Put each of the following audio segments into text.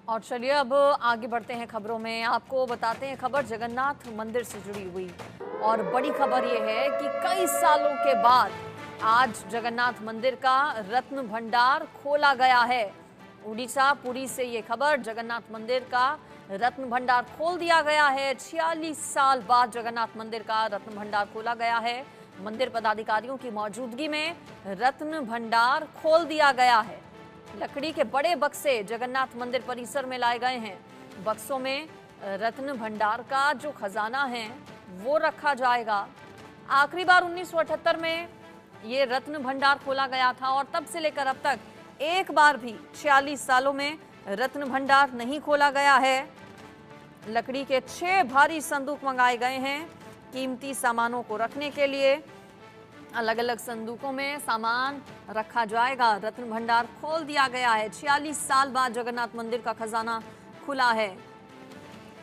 और चलिए अब आगे बढ़ते हैं खबरों में। आपको बताते हैं खबर जगन्नाथ मंदिर से जुड़ी हुई। और बड़ी खबर यह है कि कई सालों के बाद आज जगन्नाथ मंदिर का रत्न भंडार खोला गया है। उड़ीसा पुरी से ये खबर, जगन्नाथ मंदिर का रत्न भंडार खोल दिया गया है। 46 साल बाद जगन्नाथ मंदिर का रत्न भंडार खोला गया है। मंदिर पदाधिकारियों की मौजूदगी में रत्न भंडार खोल दिया गया है। लकड़ी के बड़े बक्से जगन्नाथ मंदिर परिसर में लाए गए हैं। बक्सों में रत्न भंडार का जो खजाना है वो रखा जाएगा। आखिरी बार 1978 में ये रत्न भंडार खोला गया था और तब से लेकर अब तक एक बार भी 46 सालों में रत्न भंडार नहीं खोला गया है। लकड़ी के 6 भारी संदूक मंगाए गए हैं कीमती सामानों को रखने के लिए। अलग अलग संदूकों में सामान रखा जाएगा। रत्न भंडार खोल दिया गया है। 46 साल बाद जगन्नाथ मंदिर का खजाना खुला है।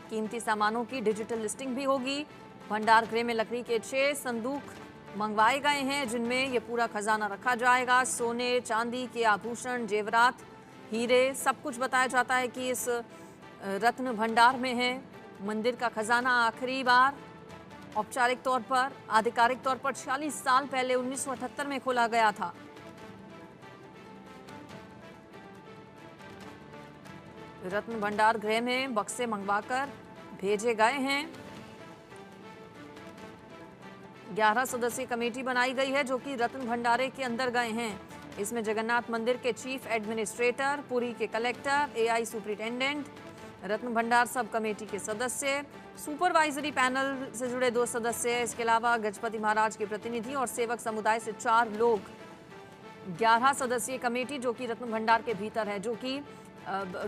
कीमती सामानों की डिजिटल लिस्टिंग भी होगी। भंडार गृह में लकड़ी के 6 संदूक मंगवाए गए हैं जिनमें ये पूरा खजाना रखा जाएगा। सोने चांदी के आभूषण, जेवरात, हीरे, सब कुछ बताया जाता है कि इस रत्न भंडार में है। मंदिर का खजाना आखिरी बार औपचारिक तौर पर, आधिकारिक तौर पर 46 साल पहले 1978 में खोला गया था। रत्न भंडार गृह में बक्से मंगवाकर भेजे गए हैं। 11 सदस्यीय कमेटी बनाई गई है जो कि रत्न भंडारे के अंदर गए हैं। इसमें जगन्नाथ मंदिर के चीफ एडमिनिस्ट्रेटर, पुरी के कलेक्टर, एआई सुपरिटेंडेंट, रत्न भंडार सब कमेटी के सदस्य, सुपरवाइजरी पैनल से जुड़े 2 सदस्य, इसके अलावा गजपति महाराज के प्रतिनिधि और सेवक समुदाय से 4 लोग। 11 सदस्यीय कमेटी जो कि रत्न भंडार के भीतर है, जो कि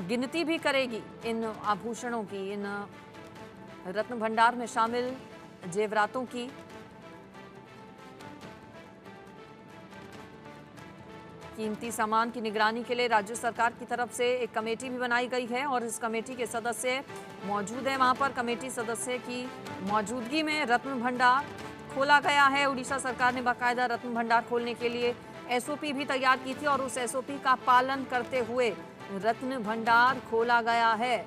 गिनती भी करेगी इन आभूषणों की, इन रत्न भंडार में शामिल जेवरातों की। कीमती सामान की निगरानी के लिए राज्य सरकार की तरफ से एक कमेटी भी बनाई गई है और इस कमेटी के सदस्य मौजूद हैं। वहां पर कमेटी सदस्य की मौजूदगी में रत्न भंडार खोला गया है। उड़ीसा सरकार ने बाकायदा रत्न भंडार खोलने के लिए एसओपी भी तैयार की थी और उस एसओपी का पालन करते हुए रत्न भंडार खोला गया है।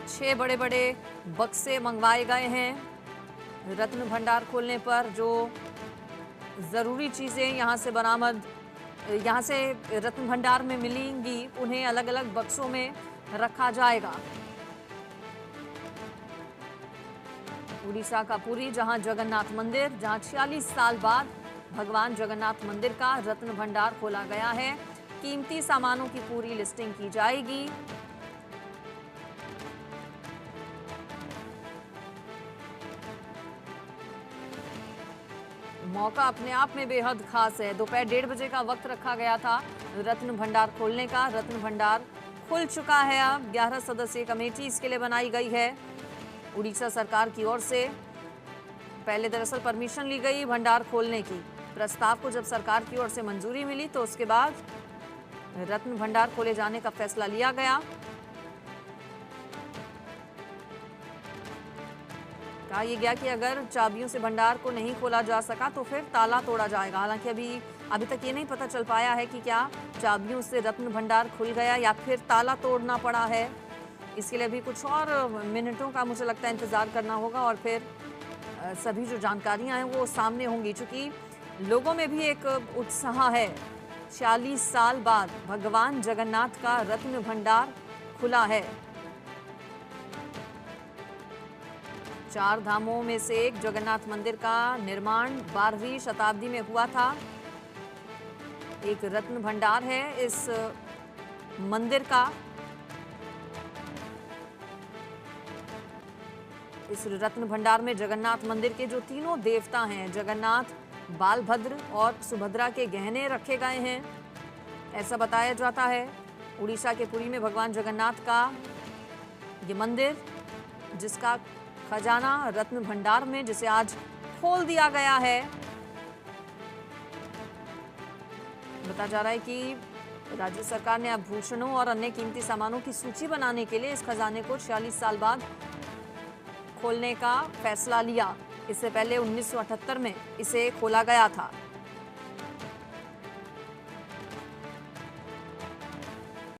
6 बड़े बड़े बक्से मंगवाए गए हैं। रत्न भंडार खोलने पर जो जरूरी चीजें यहाँ से रत्न भंडार में मिलेंगी उन्हें अलग अलग बक्सों में रखा जाएगा। उड़ीसा का पुरी, जहां जगन्नाथ मंदिर, जहां 46 साल बाद भगवान जगन्नाथ मंदिर का रत्न भंडार खोला गया है। कीमती सामानों की पूरी लिस्टिंग की जाएगी। मौका अपने आप में बेहद खास है। दोपहर 1:30 बजे का वक्त रखा गया था रत्न भंडार खोलने का। रत्न भंडार खुल चुका है। अब 11 सदस्यीय कमेटी इसके लिए बनाई गई है उड़ीसा सरकार की ओर से। पहले दरअसल परमिशन ली गई भंडार खोलने की। प्रस्ताव को जब सरकार की ओर से मंजूरी मिली तो उसके बाद रत्न भंडार खोले जाने का फैसला लिया गया। कहा यह गया कि अगर चाबियों से भंडार को नहीं खोला जा सका तो फिर ताला तोड़ा जाएगा। हालांकि अभी तक ये नहीं पता चल पाया है कि क्या चाबियों से रत्न भंडार खुल गया या फिर ताला तोड़ना पड़ा है। इसके लिए भी कुछ और मिनटों का मुझे लगता है इंतजार करना होगा और फिर सभी जो जानकारियां हैं वो सामने होंगी। चूंकि लोगों में भी एक उत्साह है। 46 साल बाद भगवान जगन्नाथ का रत्न भंडार खुला है। 4 धामों में से एक जगन्नाथ मंदिर का निर्माण 12वीं शताब्दी में हुआ था। एक रत्न भंडार है इस मंदिर का। इस रत्न भंडार में जगन्नाथ मंदिर के जो तीनों देवता हैं, जगन्नाथ, बालभद्र और सुभद्रा के गहने रखे गए हैं, ऐसा बताया जाता है। उड़ीसा के पुरी में भगवान जगन्नाथ का ये मंदिर, जिसका खजाना रत्न भंडार में, जिसे आज खोल दिया गया है। बताया जा रहा है कि राज्य सरकार ने आभूषणों और अन्य कीमती सामानों की सूची बनाने के लिए इस खजाने को 46 साल बाद खोलने का फैसला लिया। इससे पहले 1978 में इसे खोला गया था।